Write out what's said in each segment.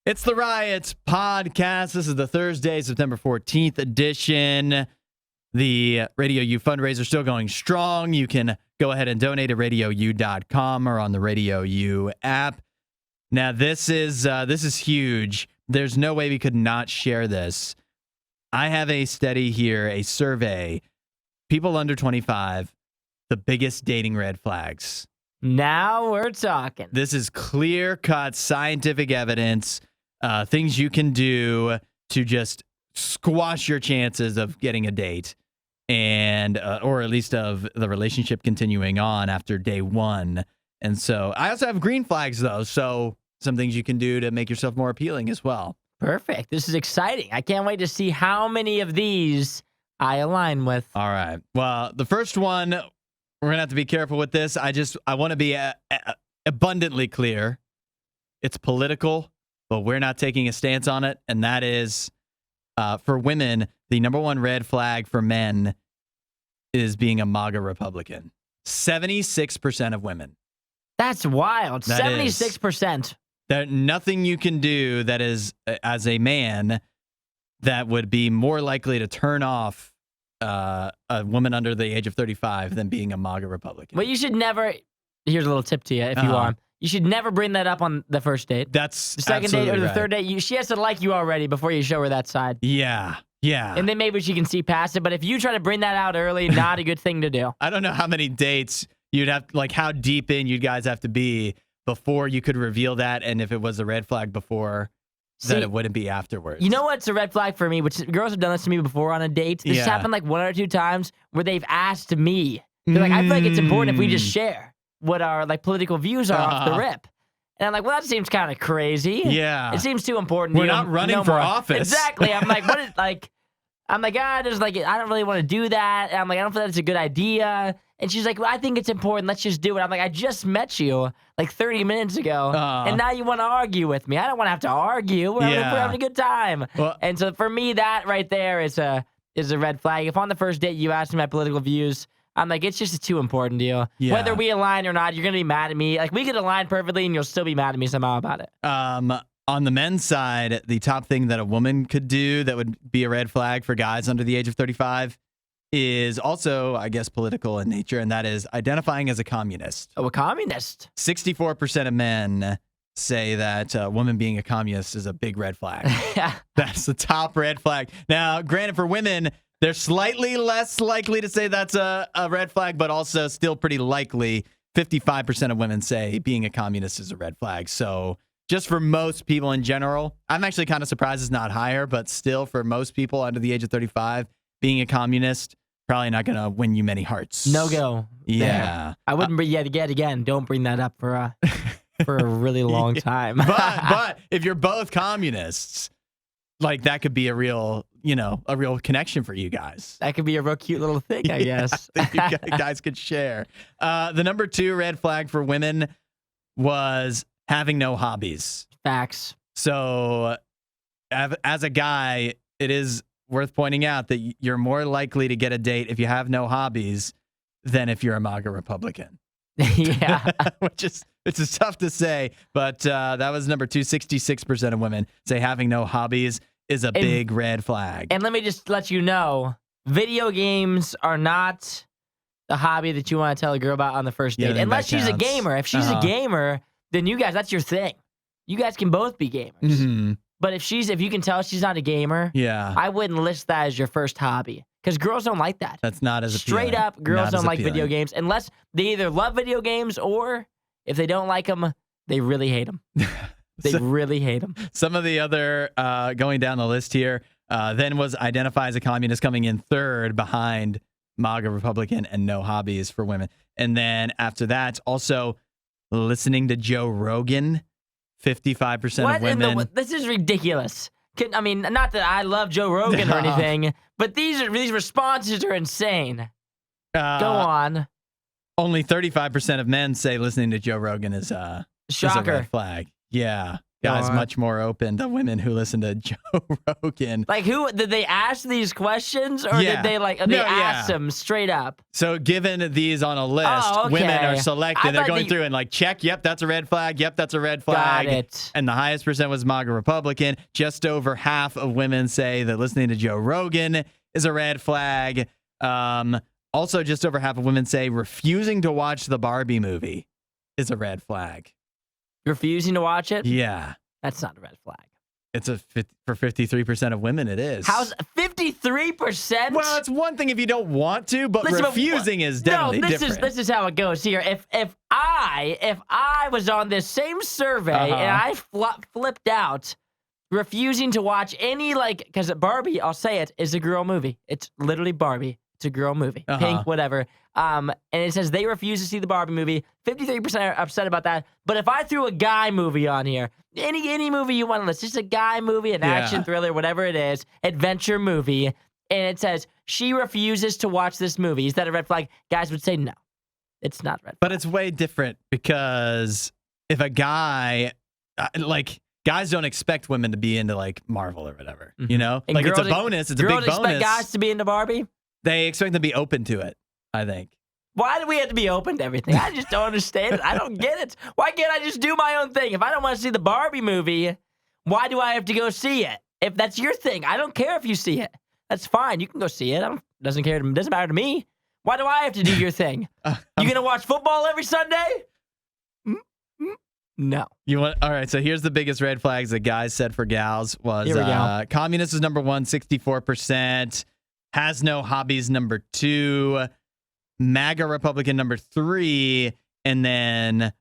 It's the Riots podcast. This is the Thursday, September 14th edition. The RadioU fundraiser still going strong. You can go ahead and donate at RadioU.com or on the RadioU app. Now, this is huge. There's no way we could not share this. I have a study here, a survey. People under 25, the biggest dating red flags. Now we're talking. This is clear-cut scientific evidence. Things you can do to just squash your chances of getting a date and or at least of the relationship continuing on after day one. And so I also have green flags, though, so some things you can do to make yourself more appealing as well. Perfect. This is exciting. I can't wait to see how many of these I align with. All right. Well, the first one, we're going to have to be careful with this. I want to be abundantly clear. It's political, but we're not taking a stance on it. And that is, for women, the number one red flag for men is being a MAGA Republican. 76% of women. That's wild. 76%. There's nothing you can do that is, as a man, that would be more likely to turn off a woman under the age of 35 than being a MAGA Republican. But you should never, here's a little tip to you if you want. You should never bring that up on the first date. That's the second date or the third date. She has to like you already before you show her that side. Yeah. And then maybe she can see past it. But if you try to bring that out early, not a good thing to do. I don't know how many dates you'd have, like how deep in you guys have to be before you could reveal that, and if it was a red flag before, that it wouldn't be afterwards. You know what's a red flag for me? Which girls have done this to me before on a date. This has happened like one or two times where they've asked me. They're like, I feel like it's important if we just share what our like political views are off the rip. And I'm like, well, that seems kind of crazy. Yeah. It seems too important. We're not running for office. Exactly. I'm like, what is like... I'm like, there's like, I don't really want to do that. And I'm like, I don't feel that's a good idea. And she's like, well, I think it's important. Let's just do it. I'm like, I just met you like 30 minutes ago. And now you want to argue with me. I don't want to have to argue. We're having a good time. Well, and so for me, that right there is a red flag. If on the first date you ask me my political views, I'm like, it's just a too important deal. Yeah. Whether we align or not, you're going to be mad at me. Like, we could align perfectly and you'll still be mad at me somehow about it. On the men's side, the top thing that a woman could do that would be a red flag for guys under the age of 35 is also, I guess, political in nature, and that is identifying as a communist. Oh, a communist? 64% of men say that a woman being a communist is a big red flag. Yeah. That's the top red flag. Now, granted, for women, they're slightly less likely to say that's a red flag, but also still pretty likely. 55% of women say being a communist is a red flag. So just for most people in general, I'm actually kind of surprised it's not higher, but still for most people under the age of 35, being a communist, probably not going to win you many hearts. No go. Yeah. I wouldn't bring yet again. Don't bring that up for a really long time. But if you're both communists, like that could be a real connection for you guys. That could be a real cute little thing, I guess. You guys could share. The number 2 red flag for women was having no hobbies. Facts. So as a guy, it is worth pointing out that you're more likely to get a date if you have no hobbies than if you're a MAGA Republican. Yeah. Which is tough to say, but that was number 2. 66% of women say having no hobbies is a big red flag. And let me just let you know, video games are not the hobby that you want to tell a girl about on the first date. Unless she's a gamer. If she's a gamer, then you guys, that's your thing. You guys can both be gamers. Mm-hmm. But if you can tell she's not a gamer, I wouldn't list that as your first hobby. Because girls don't like that. That's not as appealing. Straight up, girls don't like video games unless they either love video games or if they don't like them, they really hate them. Really hate them. Some of the other, going down the list here, then was identify as a communist coming in third behind MAGA Republican and no hobbies for women. And then after that, also listening to Joe Rogan, 55% of women. This is ridiculous. I mean, not that I love Joe Rogan or anything, but these responses are insane. Go on. Only 35% of men say listening to Joe Rogan is a red flag. Yeah. Guys much more open to women who listen to Joe Rogan. Like, who did they ask these questions, or did they ask them straight up? So, given these on a list, women are selected. They're going through and like, check. Yep, that's a red flag. Yep, that's a red flag. Got it. And the highest percent was MAGA Republican. Just over half of women say that listening to Joe Rogan is a red flag. Also, just over half of women say refusing to watch the Barbie movie is a red flag. Refusing to watch it? Yeah. That's not a red flag. It's for 53% of women, it is. How's 53%? Well, it's one thing if you don't want to, but refusing is definitely different. This is how it goes here. If I was on this same survey and I flipped out, refusing to watch any, because Barbie, I'll say it, is a girl movie. It's literally Barbie. It's a girl movie. Pink, whatever. And it says they refuse to see the Barbie movie. 53% are upset about that. But if I threw a guy movie on here, any movie you want to list, just a guy movie, an action thriller, whatever it is, adventure movie, and it says she refuses to watch this movie, is that a red flag? Guys would say no. It's not a red flag. But it's way different because if a guy, guys don't expect women to be into Marvel or whatever, you know? And it's a bonus. It's a big bonus. Girls expect guys to be into Barbie? They expect them to be open to it, I think. Why do we have to be open to everything? I just don't understand it. I don't get it. Why can't I just do my own thing? If I don't want to see the Barbie movie, why do I have to go see it? If that's your thing, I don't care if you see it. That's fine. You can go see it. Doesn't matter to me. Why do I have to do your thing? You gonna watch football every Sunday? No. All right, so here's the biggest red flags that guys said for gals was Here we go. Communist is number 1, 64%. Has no hobbies, number 2. MAGA Republican, number 3. And then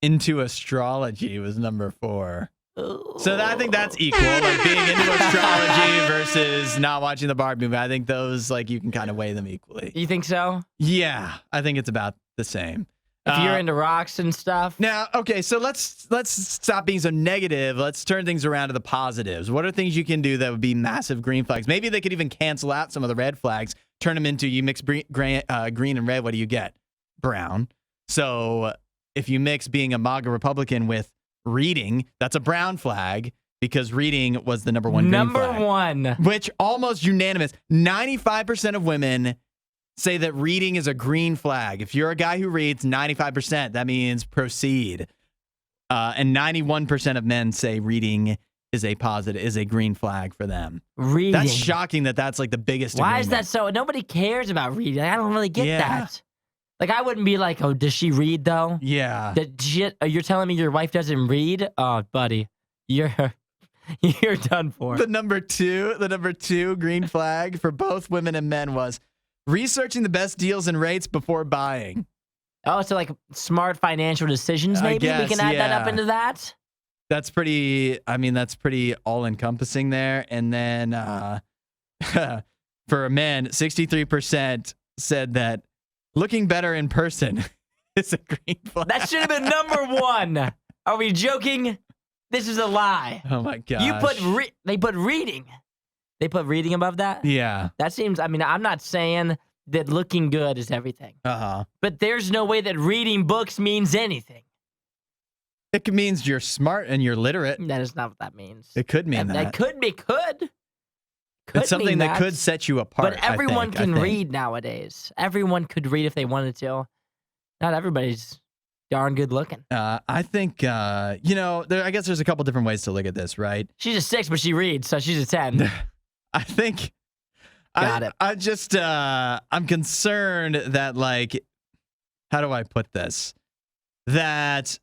into astrology was number 4. So I think that's equal. Being into astrology versus not watching the Barbie movie. I think those, you can kind of weigh them equally. You think so? Yeah, I think it's about the same. If you're into rocks and stuff. Now, okay, so let's stop being so negative. Let's turn things around to the positives. What are things you can do that would be massive green flags? Maybe they could even cancel out some of the red flags, turn them into, you mix green and red, what do you get? Brown. So if you mix being a MAGA Republican with reading, that's a brown flag because reading was the number 1 green flag. Number 1. Which almost unanimous. 95% of women say that reading is a green flag. If you're a guy who reads, 95%, that means proceed. And 91% of men say reading is a green flag for them. Reading. That's shocking that's the biggest Why agreement. is that so? Nobody cares about reading. I don't really get that. I wouldn't be like, oh, does she read though? Yeah. You're telling me your wife doesn't read? Oh, buddy, you're done for. The number two green flag for both women and men was researching the best deals and rates before buying. Oh, so smart financial decisions, maybe? We can add that up into that? That's pretty all-encompassing there. And then for men, 63% said that looking better in person is a green flag. That should have been number 1. Are we joking? This is a lie. Oh, my gosh. They put reading. They put reading above that? Yeah. That seems, I'm not saying that looking good is everything. But there's no way that reading books means anything. It means you're smart and you're literate. That is not what that means. It could mean that. That could. It's something that could set you apart. But everyone can read nowadays. Everyone could read if they wanted to. Not everybody's darn good looking. I think, I guess there's a couple different ways to look at this, right? She's a 6, but she reads, so she's a 10. I think. Got it. I just, I'm concerned that, how do I put this? That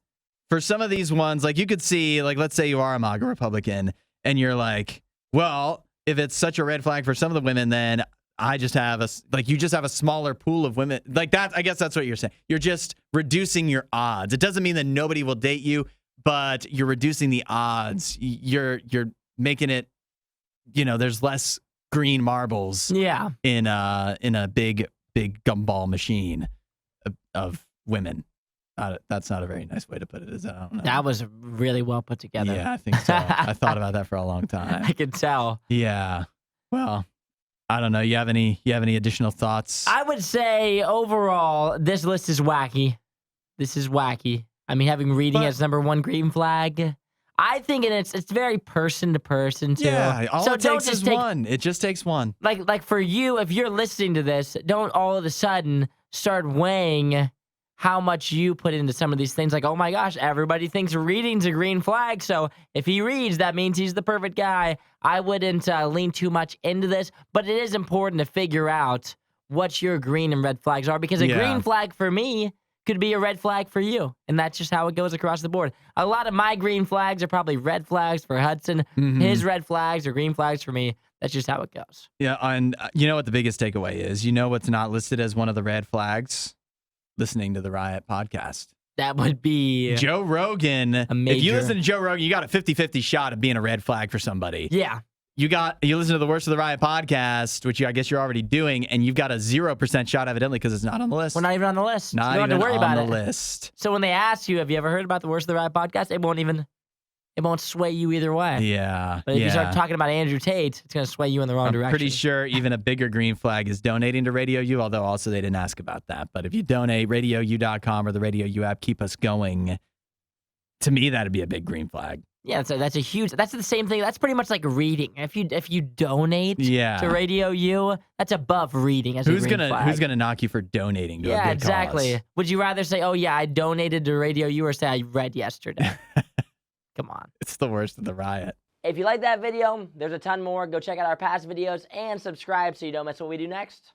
for some of these ones, you could see, let's say you are a MAGA Republican, and you're like, well, if it's such a red flag for some of the women, then I just have you just have a smaller pool of women. That, I guess that's what you're saying. You're just reducing your odds. It doesn't mean that nobody will date you, but you're reducing the odds. You're making it, there's less green marbles in a big gumball machine of women. That's not a very nice way to put it, is it? I don't know. That was really well put together. Yeah, I think so. I thought about that for a long time. I can tell. Yeah. Well, I don't know. You have any additional thoughts? I would say overall, this list is wacky. This is wacky. Having reading as number 1 green flag, I think it's very person to person too. Yeah, all so it don't takes just is one. It just takes one. Like for you, if you're listening to this, don't all of a sudden start weighing how much you put into some of these things. Like, oh my gosh, everybody thinks reading's a green flag, so if he reads, that means he's the perfect guy. I wouldn't lean too much into this, but it is important to figure out what your green and red flags are, because a green flag for me could be a red flag for you, and that's just how it goes across the board. A lot of my green flags are probably red flags for Hudson. His red flags are green flags for me. That's just how it goes. Yeah, and you know what the biggest takeaway is? You know what's not listed as one of the red flags? Listening to the Riot podcast. That would be Joe Rogan. If you listen to Joe Rogan, you got a 50-50 shot of being a red flag for somebody. Yeah. You listen to the Worst of the Riot podcast, which I guess you're already doing, and you've got a 0% shot evidently because it's not on the list. We're not even on the list. Not you don't even have to worry on about the it. list. So when they ask you, have you ever heard about the Worst of the Riot podcast? It won't sway you either way. Yeah. But if you start talking about Andrew Tate, it's going to sway you in the wrong direction. I'm pretty sure even a bigger green flag is donating to Radio U, although also they didn't ask about that. But if you donate, RadioU.com or the Radio U app, keep us going. To me, that'd be a big green flag. Yeah, that's a huge. That's the same thing. That's pretty much like reading. If you donate to Radio U, that's above reading as a green flag. Who's gonna knock you for donating to a good exactly. cause? Would you rather say, "Oh yeah, I donated to Radio U," or say, "I read yesterday"? Come on. It's the Worst of the Riot. If you like that video, there's a ton more. Go check out our past videos and subscribe so you don't miss what we do next.